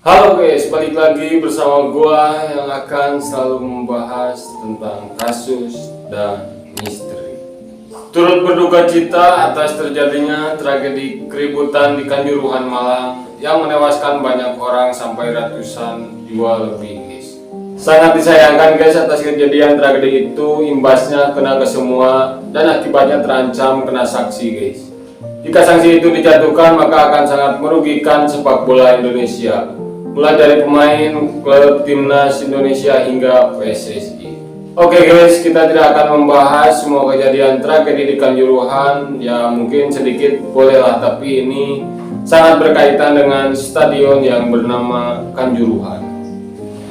Halo guys, balik lagi bersama gua yang akan selalu membahas tentang kasus dan misteri. Turut berduka cita atas terjadinya tragedi keributan di Kanjuruhan, Malang yang menewaskan banyak orang sampai ratusan jiwa lebih guys. Sangat disayangkan guys atas kejadian tragedi itu, imbasnya kena ke semua dan akibatnya terancam kena sanksi guys. Jika sanksi itu dijatuhkan maka akan sangat merugikan sepak bola Indonesia, mulai dari pemain, klub, timnas Indonesia hingga PSSI. Oke guys, kita tidak akan membahas semua kejadian tragedi di Kanjuruhan, ya mungkin sedikit bolehlah, tapi ini sangat berkaitan dengan stadion yang bernama Kanjuruhan.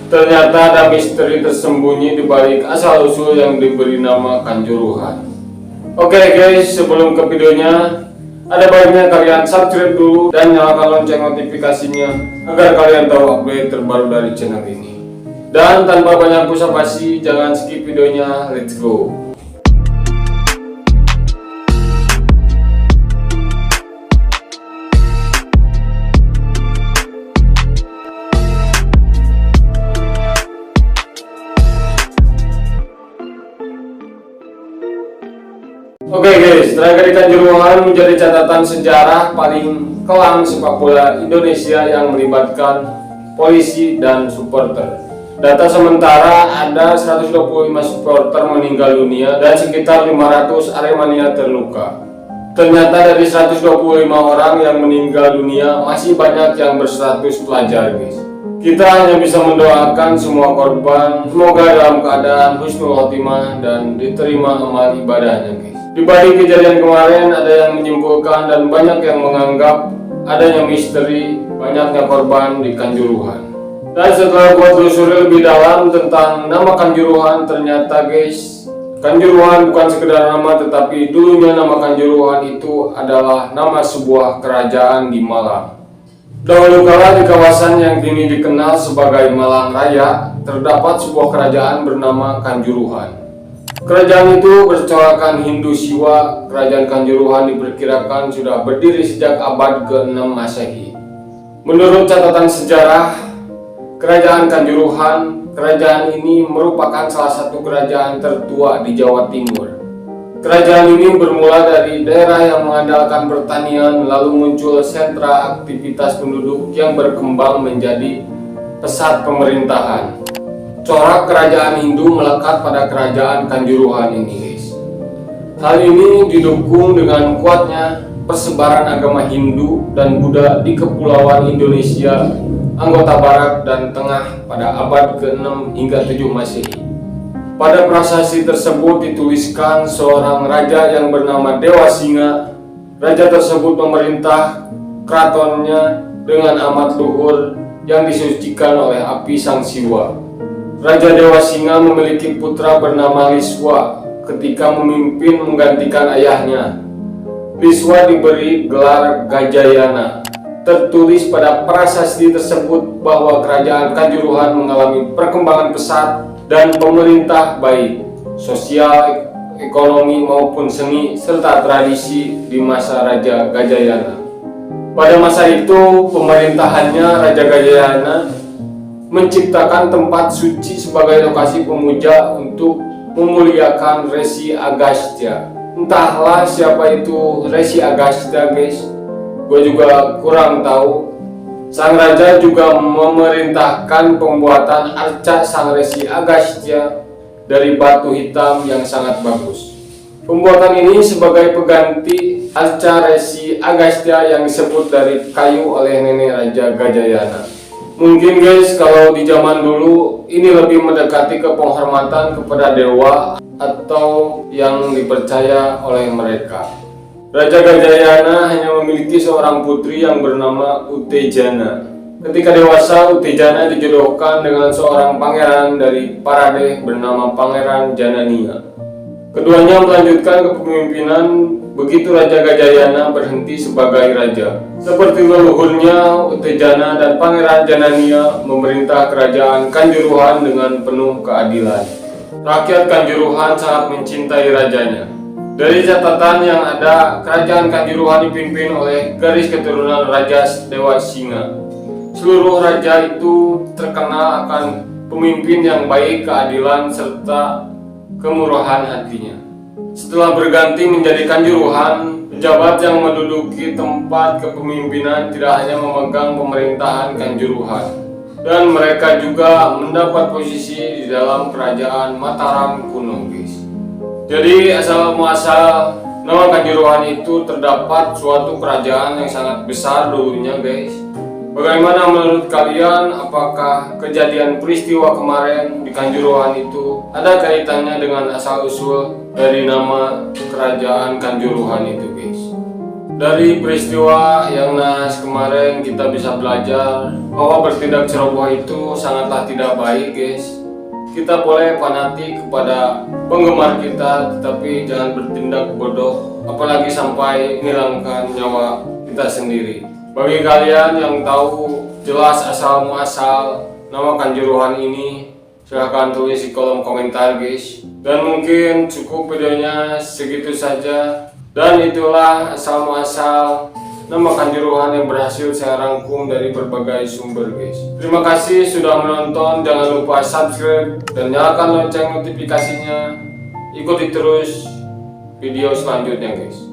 Ternyata ada misteri tersembunyi di balik asal-usul yang diberi nama Kanjuruhan. Oke guys, sebelum ke videonya, ada baiknya kalian subscribe dulu dan nyalakan lonceng notifikasinya agar kalian tahu update terbaru dari channel ini. Dan tanpa banyak basa-basi, jangan skip videonya, let's go. Oke guys, tragedi Kanjuruhan menjadi catatan sejarah paling kelam sepak bola Indonesia yang melibatkan polisi dan supporter. Data sementara ada 125 supporter meninggal dunia dan sekitar 500 Aremania terluka. Ternyata dari 125 orang yang meninggal dunia masih banyak yang berstatus pelajar guys. Kita hanya bisa mendoakan semua korban semoga dalam keadaan husnul khotimah dan diterima amal ibadahnya guys. Di balik kejadian kemarin ada yang menyimpulkan dan banyak yang menganggap adanya misteri banyaknya korban di Kanjuruhan. Dan setelah gua telusuri lebih dalam tentang nama Kanjuruhan, ternyata guys, Kanjuruhan bukan sekedar nama, tetapi dulunya nama Kanjuruhan itu adalah nama sebuah kerajaan di Malang. Dahulu kala di kawasan yang kini dikenal sebagai Malang Raya, terdapat sebuah kerajaan bernama Kanjuruhan. Kerajaan itu bercorakan Hindu Siwa. Kerajaan Kanjuruhan diperkirakan sudah berdiri sejak abad ke-6 Masehi. Menurut catatan sejarah Kerajaan Kanjuruhan, kerajaan ini merupakan salah satu kerajaan tertua di Jawa Timur. Kerajaan ini bermula dari daerah yang mengandalkan pertanian, lalu muncul sentra aktivitas penduduk yang berkembang menjadi pusat pemerintahan. Corak kerajaan Hindu melekat pada kerajaan Kanjuruhan ini guys. Hal ini didukung dengan kuatnya persebaran agama Hindu dan Buddha di kepulauan Indonesia, anggota barat dan tengah pada abad ke-6 hingga 7 Masehi. Pada prasasti tersebut dituliskan seorang raja yang bernama Dewa Singa. Raja tersebut memerintah keratonnya dengan amat luhur yang disucikan oleh api Sang Siwa. Raja Dewa Singa memiliki putra bernama Liswa. Ketika memimpin menggantikan ayahnya, Liswa diberi gelar Gajayana. Tertulis pada prasasti tersebut bahwa kerajaan Kanjuruhan mengalami perkembangan pesat dan pemerintah baik, sosial, ekonomi maupun seni serta tradisi di masa Raja Gajayana. Pada masa itu pemerintahannya Raja Gajayana menciptakan tempat suci sebagai lokasi pemuja untuk memuliakan Resi Agastya. Entahlah siapa itu Resi Agastya guys, gue juga kurang tahu. Sang raja juga memerintahkan pembuatan arca Sang Resi Agastya dari batu hitam yang sangat bagus. Pembuatan ini sebagai pengganti arca Resi Agastya yang disebut dari kayu oleh nenek Raja Gajayana. Mungkin guys, kalau di zaman dulu ini lebih mendekati ke penghormatan kepada dewa atau yang dipercaya oleh mereka. Raja Gajayana hanya memiliki seorang putri yang bernama Utejana. Ketika dewasa, Utejana dijodohkan dengan seorang pangeran dari Paradeh bernama Pangeran Janania. Keduanya melanjutkan kepemimpinan. Begitu Raja Gajayana berhenti sebagai raja, seperti leluhurnya, Utejana dan Pangeran Janania memerintah kerajaan Kanjuruhan dengan penuh keadilan. Rakyat Kanjuruhan sangat mencintai rajanya. Dari catatan yang ada, kerajaan Kanjuruhan dipimpin oleh garis keturunan Raja Dewa Singa. seluruh raja itu terkenal akan pemimpin yang baik, keadilan, serta kemurahan hatinya. Setelah berganti menjadi Kanjuruhan, pejabat yang menduduki tempat kepemimpinan tidak hanya memegang pemerintahan Kanjuruhan, dan mereka juga mendapat posisi di dalam kerajaan Mataram kuno, guys. Jadi asal muasal nama Kanjuruhan itu terdapat suatu kerajaan yang sangat besar dulunya, guys. Bagaimana menurut kalian? Apakah kejadian peristiwa kemarin di Kanjuruhan itu ada kaitannya dengan asal usul dari nama kerajaan Kanjuruhan itu, guys? Dari peristiwa yang nahas kemarin kita bisa belajar bahwa bertindak ceroboh itu sangatlah tidak baik, guys. Kita boleh fanatik kepada penggemar kita, tetapi jangan bertindak bodoh, apalagi sampai menghilangkan nyawa kita sendiri. Bagi kalian yang tahu jelas asal muasal nama Kanjuruhan ini, silahkan tulis di kolom komentar, guys. Dan mungkin cukup videonya segitu saja. Dan itulah asal muasal nama Kanjuruhan yang berhasil saya rangkum dari berbagai sumber, guys. Terima kasih sudah menonton. Jangan lupa subscribe dan nyalakan lonceng notifikasinya. Ikuti terus video selanjutnya, guys.